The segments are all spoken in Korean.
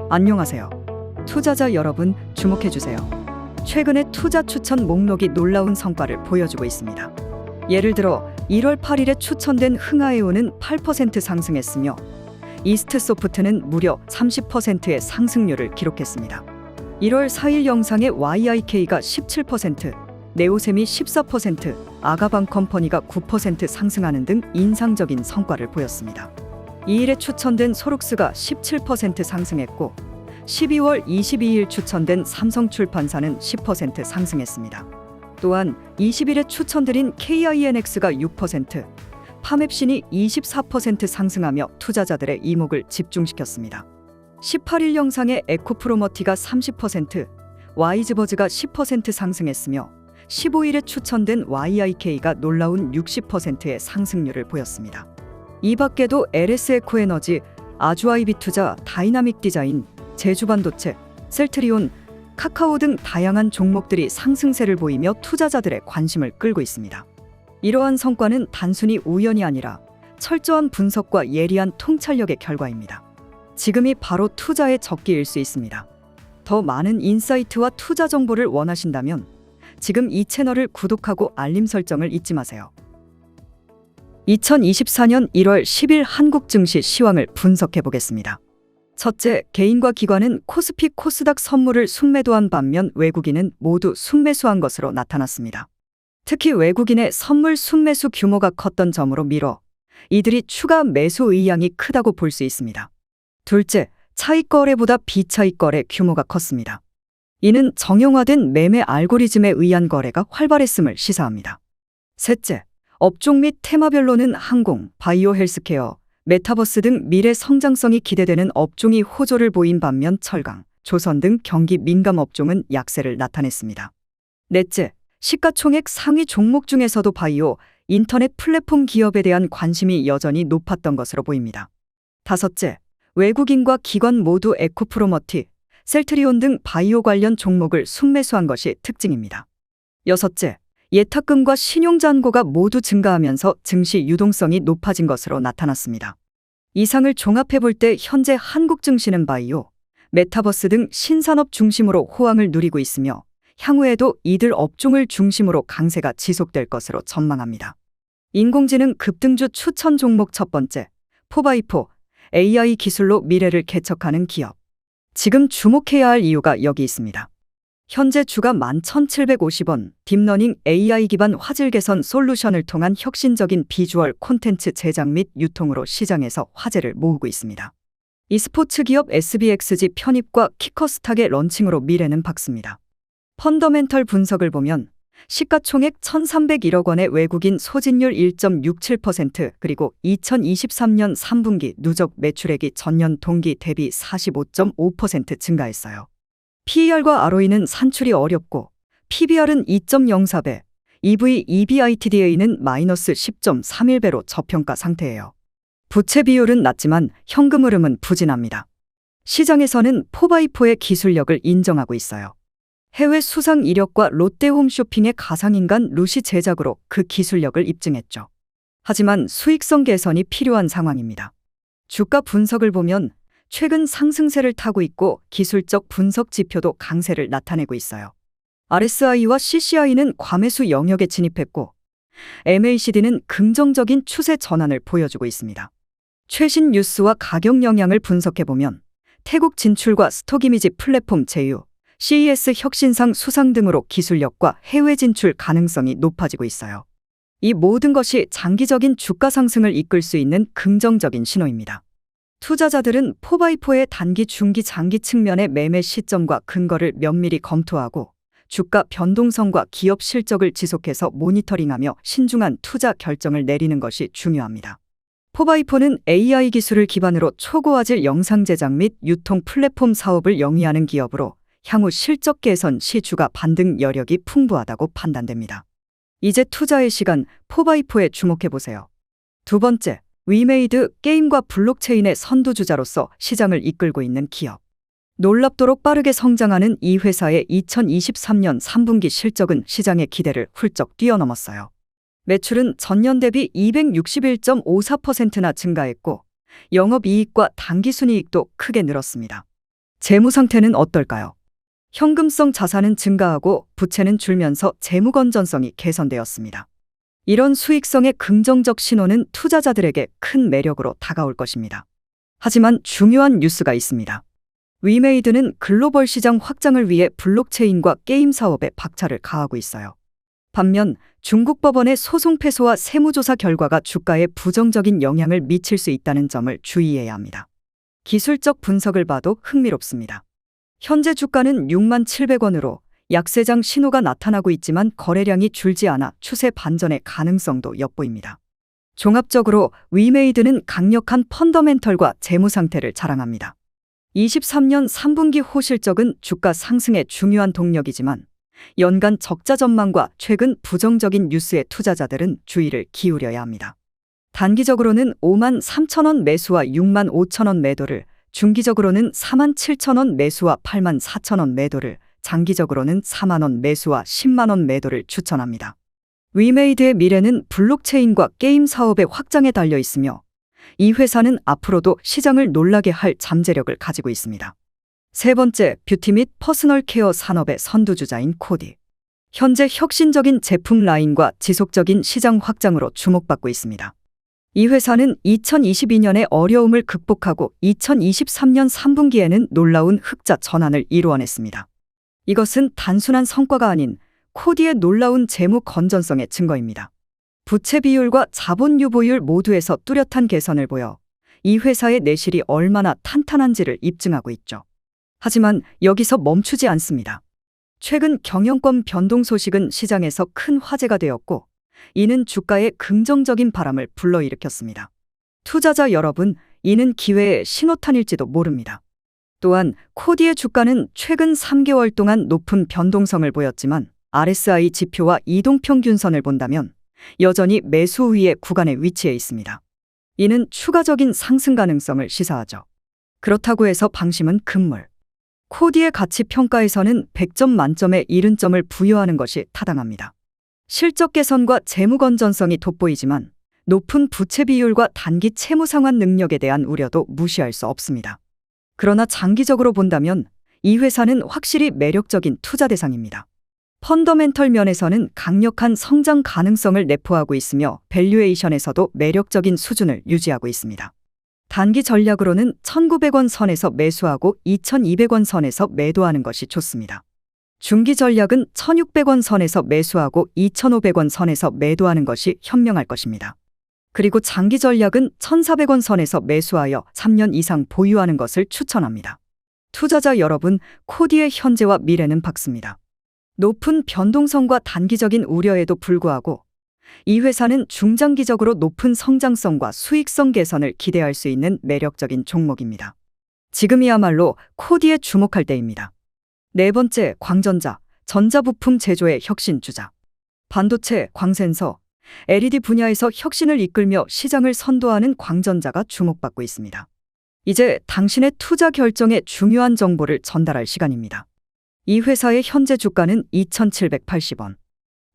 안녕하세요. 투자자 여러분, 주목해주세요. 최근에 투자 추천 목록이 놀라운 성과를 보여주고 있습니다. 예를 들어 1월 8일에 추천된 흥하에오는 8% 상승했으며 이스트소프트는 무려 30%의 상승률을 기록했습니다. 1월 4일 영상에 YIK가 17%, 네오셈이 14%, 아가방컴퍼니가 9% 상승하는 등 인상적인 성과를 보였습니다. 2일에 추천된 소룩스가 17% 상승했고 12월 22일 추천된 삼성출판사는 10% 상승했습니다. 또한 20일에 추천드린 KINX가 6%, 파맵신이 24% 상승하며 투자자들의 이목을 집중시켰습니다. 18일 영상에 에코프로머티가 30%, 와이즈버즈가 10% 상승했으며 15일에 추천된 YIK가 놀라운 60%의 상승률을 보였습니다. 이 밖에도 LS에코에너지, 아주아이비투자, 다이나믹디자인, 제주반도체, 셀트리온, 카카오 등 다양한 종목들이 상승세를 보이며 투자자들의 관심을 끌고 있습니다. 이러한 성과는 단순히 우연이 아니라 철저한 분석과 예리한 통찰력의 결과입니다. 지금이 바로 투자의 적기일 수 있습니다. 더 많은 인사이트와 투자 정보를 원하신다면 지금 이 채널을 구독하고 알림 설정을 잊지 마세요. 2024년 1월 10일 한국 증시 시황을 분석해 보겠습니다. 첫째, 개인과 기관은 코스피 코스닥 선물을 순매도한 반면 외국인은 모두 순매수한 것으로 나타났습니다. 특히 외국인의 선물 순매수 규모가 컸던 점으로 미뤄 이들이 추가 매수 의향이 크다고 볼 수 있습니다. 둘째, 차익 거래보다 비차익 거래 규모가 컸습니다. 이는 정형화된 매매 알고리즘에 의한 거래가 활발했음을 시사합니다. 셋째, 업종 및 테마별로는 항공, 바이오 헬스케어, 메타버스 등 미래 성장성이 기대되는 업종이 호조를 보인 반면 철강, 조선 등 경기 민감 업종은 약세를 나타냈습니다. 넷째, 시가총액 상위 종목 중에서도 바이오, 인터넷 플랫폼 기업에 대한 관심이 여전히 높았던 것으로 보입니다. 다섯째, 외국인과 기관 모두 에코프로머티, 셀트리온 등 바이오 관련 종목을 순매수한 것이 특징입니다. 여섯째, 예탁금과 신용잔고가 모두 증가하면서 증시 유동성이 높아진 것으로 나타났습니다. 이상을 종합해 볼 때 현재 한국 증시는 바이오, 메타버스 등 신산업 중심으로 호황을 누리고 있으며 향후에도 이들 업종을 중심으로 강세가 지속될 것으로 전망합니다. 인공지능 급등주 추천 종목 첫 번째, 포바이포, AI 기술로 미래를 개척하는 기업. 지금 주목해야 할 이유가 여기 있습니다. 현재 주가 11,750원, 딥러닝 AI 기반 화질 개선 솔루션을 통한 혁신적인 비주얼 콘텐츠 제작 및 유통으로 시장에서 화제를 모으고 있습니다. e스포츠 기업 SBXG 편입과 키커스탁의 런칭으로 미래는 밝습니다. 펀더멘털 분석을 보면 시가총액 1,301억 원의 외국인 소진율 1.67%, 그리고 2023년 3분기 누적 매출액이 전년 동기 대비 45.5% 증가했어요. PER과 ROE는 산출이 어렵고 PBR은 2.04배, EV/EBITDA는 마이너스 10.31배로 저평가 상태예요. 부채 비율은 낮지만 현금 흐름은 부진합니다. 시장에서는 포바이포의 기술력을 인정하고 있어요. 해외 수상 이력과 롯데홈쇼핑의 가상인간 루시 제작으로 그 기술력을 입증했죠. 하지만 수익성 개선이 필요한 상황입니다. 주가 분석을 보면 최근 상승세를 타고 있고 기술적 분석 지표도 강세를 나타내고 있어요. RSI와 CCI는 과매수 영역에 진입했고 MACD는 긍정적인 추세 전환을 보여주고 있습니다. 최신 뉴스와 가격 영향을 분석해보면 태국 진출과 스톡 이미지 플랫폼 제휴, CES 혁신상 수상 등으로 기술력과 해외 진출 가능성이 높아지고 있어요. 이 모든 것이 장기적인 주가 상승을 이끌 수 있는 긍정적인 신호입니다. 투자자들은 포바이포의 단기, 중기, 장기 측면의 매매 시점과 근거를 면밀히 검토하고 주가 변동성과 기업 실적을 지속해서 모니터링하며 신중한 투자 결정을 내리는 것이 중요합니다. 포바이포는 AI 기술을 기반으로 초고화질 영상 제작 및 유통 플랫폼 사업을 영위하는 기업으로 향후 실적 개선 시 주가 반등 여력이 풍부하다고 판단됩니다. 이제 투자의 시간, 포바이포에 주목해보세요. 두 번째, 위메이드, 게임과 블록체인의 선두주자로서 시장을 이끌고 있는 기업. 놀랍도록 빠르게 성장하는 이 회사의 2023년 3분기 실적은 시장의 기대를 훌쩍 뛰어넘었어요. 매출은 전년 대비 261.54%나 증가했고 영업이익과 당기순이익도 크게 늘었습니다. 재무 상태는 어떨까요? 현금성 자산은 증가하고 부채는 줄면서 재무 건전성이 개선되었습니다. 이런 수익성의 긍정적 신호는 투자자들에게 큰 매력으로 다가올 것입니다. 하지만 중요한 뉴스가 있습니다. 위메이드는 글로벌 시장 확장을 위해 블록체인과 게임 사업에 박차를 가하고 있어요. 반면 중국 법원의 소송 패소와 세무조사 결과가 주가에 부정적인 영향을 미칠 수 있다는 점을 주의해야 합니다. 기술적 분석을 봐도 흥미롭습니다. 현재 주가는 67,000원으로 약세장 신호가 나타나고 있지만 거래량이 줄지 않아 추세 반전의 가능성도 엿보입니다. 종합적으로 위메이드는 강력한 펀더멘털과 재무 상태를 자랑합니다. 23년 3분기 호실적은 주가 상승의 중요한 동력이지만 연간 적자 전망과 최근 부정적인 뉴스에 투자자들은 주의를 기울여야 합니다. 단기적으로는 53,000원 매수와 65,000원 매도를, 중기적으로는 47,000원 매수와 84,000원 매도를, 장기적으로는 4만원 매수와 10만원 매도를 추천합니다. 위메이드의 미래는 블록체인과 게임 사업의 확장에 달려 있으며 이 회사는 앞으로도 시장을 놀라게 할 잠재력을 가지고 있습니다. 세 번째, 뷰티 및 퍼스널 케어 산업의 선두주자인 코디. 현재 혁신적인 제품 라인과 지속적인 시장 확장으로 주목받고 있습니다. 이 회사는 2022년의 어려움을 극복하고 2023년 3분기에는 놀라운 흑자 전환을 이루어냈습니다. 이것은 단순한 성과가 아닌 코디의 놀라운 재무 건전성의 증거입니다. 부채 비율과 자본 유보율 모두에서 뚜렷한 개선을 보여 이 회사의 내실이 얼마나 탄탄한지를 입증하고 있죠. 하지만 여기서 멈추지 않습니다. 최근 경영권 변동 소식은 시장에서 큰 화제가 되었고 이는 주가에 긍정적인 바람을 불러일으켰습니다. 투자자 여러분, 이는 기회의 신호탄일지도 모릅니다. 또한 코디의 주가는 최근 3개월 동안 높은 변동성을 보였지만 RSI 지표와 이동평균선을 본다면 여전히 매수 우위의 구간에 위치해 있습니다. 이는 추가적인 상승 가능성을 시사하죠. 그렇다고 해서 방심은 금물. 코디의 가치 평가에서는 100점 만점에 70점을 부여하는 것이 타당합니다. 실적 개선과 재무 건전성이 돋보이지만 높은 부채 비율과 단기 채무 상환 능력에 대한 우려도 무시할 수 없습니다. 그러나 장기적으로 본다면 이 회사는 확실히 매력적인 투자 대상입니다. 펀더멘털 면에서는 강력한 성장 가능성을 내포하고 있으며 밸류에이션에서도 매력적인 수준을 유지하고 있습니다. 단기 전략으로는 1,900원 선에서 매수하고 2,200원 선에서 매도하는 것이 좋습니다. 중기 전략은 1,600원 선에서 매수하고 2,500원 선에서 매도하는 것이 현명할 것입니다. 그리고 장기 전략은 1,400원 선에서 매수하여 3년 이상 보유하는 것을 추천합니다. 투자자 여러분, 코디의 현재와 미래는 밝습니다. 높은 변동성과 단기적인 우려에도 불구하고 이 회사는 중장기적으로 높은 성장성과 수익성 개선을 기대할 수 있는 매력적인 종목입니다. 지금이야말로 코디에 주목할 때입니다. 네 번째, 광전자, 전자부품 제조의 혁신주자. 반도체, 광센서, LED 분야에서 혁신을 이끌며 시장을 선도하는 광전자가 주목받고 있습니다. 이제 당신의 투자 결정에 중요한 정보를 전달할 시간입니다. 이 회사의 현재 주가는 2,780원.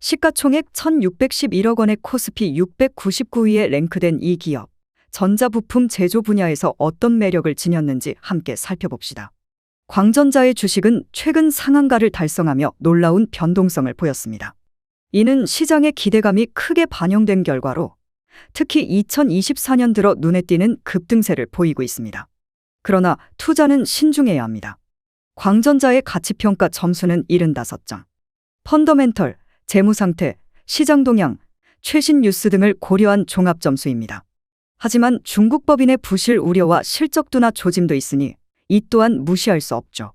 시가총액 1,611억 원의 코스피 699위에 랭크된 이 기업. 전자부품 제조 분야에서 어떤 매력을 지녔는지 함께 살펴봅시다. 광전자의 주식은 최근 상한가를 달성하며 놀라운 변동성을 보였습니다. 이는 시장의 기대감이 크게 반영된 결과로 특히 2024년 들어 눈에 띄는 급등세를 보이고 있습니다. 그러나 투자는 신중해야 합니다. 광전자의 가치평가 점수는 75점. 펀더멘털, 재무상태, 시장 동향, 최신 뉴스 등을 고려한 종합점수입니다. 하지만 중국 법인의 부실 우려와 실적둔화 조짐도 있으니 이 또한 무시할 수 없죠.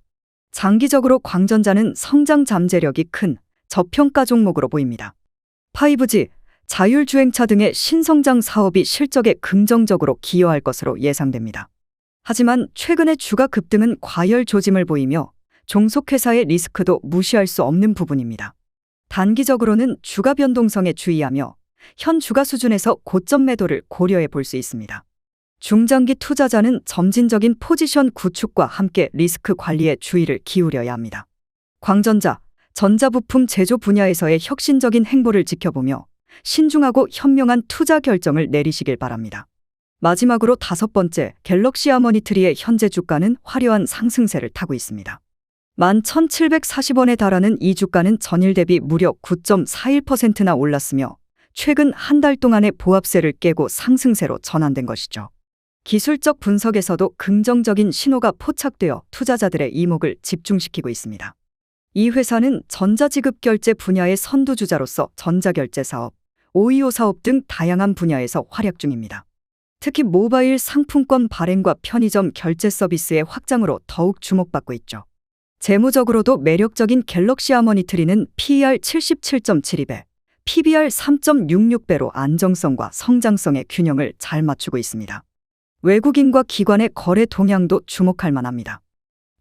장기적으로 광전자는 성장 잠재력이 큰 저평가 종목으로 보입니다. 5G, 자율주행차 등의 신성장 사업이 실적에 긍정적으로 기여할 것으로 예상됩니다. 하지만 최근의 주가 급등은 과열 조짐을 보이며 종속회사의 리스크도 무시할 수 없는 부분입니다. 단기적으로는 주가 변동성에 주의하며 현 주가 수준에서 고점 매도를 고려해 볼 수 있습니다. 중장기 투자자는 점진적인 포지션 구축과 함께 리스크 관리에 주의를 기울여야 합니다. 광전자, 전자부품 제조 분야에서의 혁신적인 행보를 지켜보며 신중하고 현명한 투자 결정을 내리시길 바랍니다. 마지막으로 다섯 번째, 갤럭시 하모니트리의 현재 주가는 화려한 상승세를 타고 있습니다. 11,740원에 달하는 이 주가는 전일 대비 무려 9.41%나 올랐으며 최근 한 달 동안의 보합세를 깨고 상승세로 전환된 것이죠. 기술적 분석에서도 긍정적인 신호가 포착되어 투자자들의 이목을 집중시키고 있습니다. 이 회사는 전자지급결제 분야의 선두주자로서 전자결제 사업, OEO 사업 등 다양한 분야에서 활약 중입니다. 특히 모바일 상품권 발행과 편의점 결제 서비스의 확장으로 더욱 주목받고 있죠. 재무적으로도 매력적인 갤럭시 하모니트리는 PER 77.72배, PBR 3.66배로 안정성과 성장성의 균형을 잘 맞추고 있습니다. 외국인과 기관의 거래 동향도 주목할 만합니다.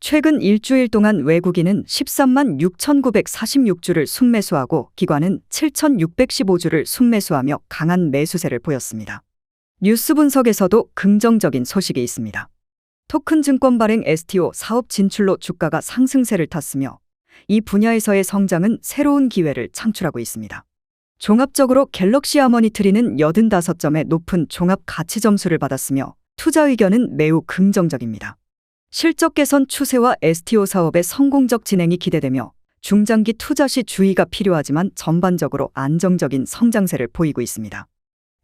최근 일주일 동안 외국인은 13만 6,946주를 순매수하고 기관은 7,615주를 순매수하며 강한 매수세를 보였습니다. 뉴스 분석에서도 긍정적인 소식이 있습니다. 토큰 증권 발행 STO 사업 진출로 주가가 상승세를 탔으며 이 분야에서의 성장은 새로운 기회를 창출하고 있습니다. 종합적으로 갤럭시 하모니트리는 85점의 높은 종합 가치 점수를 받았으며 투자 의견은 매우 긍정적입니다. 실적 개선 추세와 STO 사업의 성공적 진행이 기대되며 중장기 투자 시 주의가 필요하지만 전반적으로 안정적인 성장세를 보이고 있습니다.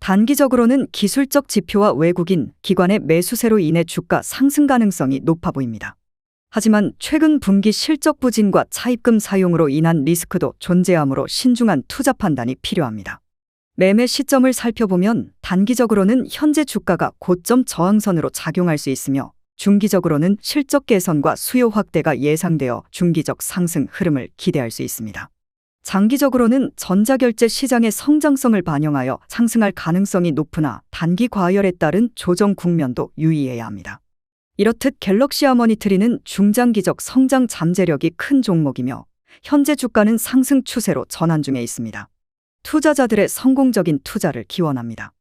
단기적으로는 기술적 지표와 외국인, 기관의 매수세로 인해 주가 상승 가능성이 높아 보입니다. 하지만 최근 분기 실적 부진과 차입금 사용으로 인한 리스크도 존재하므로 신중한 투자 판단이 필요합니다. 매매 시점을 살펴보면 단기적으로는 현재 주가가 고점 저항선으로 작용할 수 있으며 중기적으로는 실적 개선과 수요 확대가 예상되어 중기적 상승 흐름을 기대할 수 있습니다. 장기적으로는 전자결제 시장의 성장성을 반영하여 상승할 가능성이 높으나 단기 과열에 따른 조정 국면도 유의해야 합니다. 이렇듯 갤럭시 하모니트리는 중장기적 성장 잠재력이 큰 종목이며 현재 주가는 상승 추세로 전환 중에 있습니다. 투자자들의 성공적인 투자를 기원합니다.